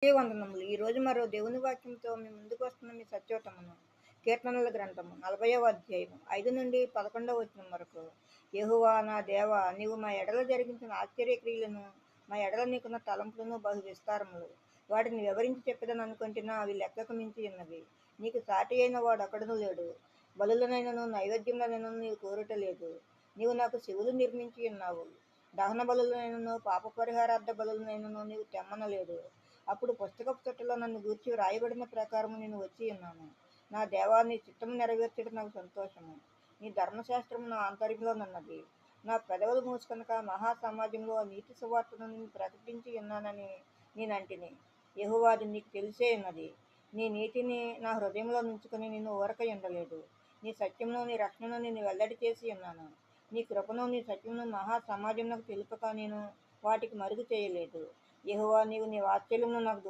వందనములు. ఈరోజు మరో దేవుని వాక్యంతో మీ ముందుకు వస్తున్న మీ సత్యోతమును. కీర్తనల గ్రంథము 40వ అధ్యాయము 5 నుండి 11వ వచనం వరకు. యెహోవా నా దేవా, నీవు మా ఎడల జరిగించిన ఆశ్చర్యక్రియలను, మా ఎడల నీకున్న తలంపులను బహు విస్తారములు. వాటిని వివరించి చెప్పేదని అనుకుంటున్నా, అవి లెక్కకు మించి ఉన్నవి. నీకు సాటి అయిన వాడు ఒకడును లేడు. బలులనైనను నైవేద్యములనైనను నీవు కోరుటలేదు. నీవు నాకు శివులు నిర్మించి ఉన్నావు. దహన బలులనైనను పాప పరిహారార్థ బలులనైనను నీవు తెమ్మనలేదు. అప్పుడు పుస్తకపు చుట్టలో నన్ను గూర్చి వ్రాయబడిన ప్రకారము నేను వచ్చి ఉన్నాను. నా దేవా, నీ చిత్తము నెరవేర్చడం నాకు సంతోషము. నీ ధర్మశాస్త్రము నా ఆంతర్యంలోనున్నది. నా పెదవులు మూసుకొనక మహా సమాజంలో నీతి సువార్తను నేను ప్రకటించి ఉన్నానని నేనంటిని. యెహోవా, అది నీకు తెలిసే ఉన్నది. నీ నీతిని నా హృదయంలో నుంచుకొని నేను ఊరక ఉండలేదు. నీ సత్యమును నీ రక్షణను నేను వెల్లడి చేసి ఉన్నాను. నీ కృపను నీ సత్యమును మహా సమాజమునకు తెలుపక నేను వాటికి మరుగు చేయలేదు. యెహోవా, నీవు నీ వాత్సల్యమును నాకు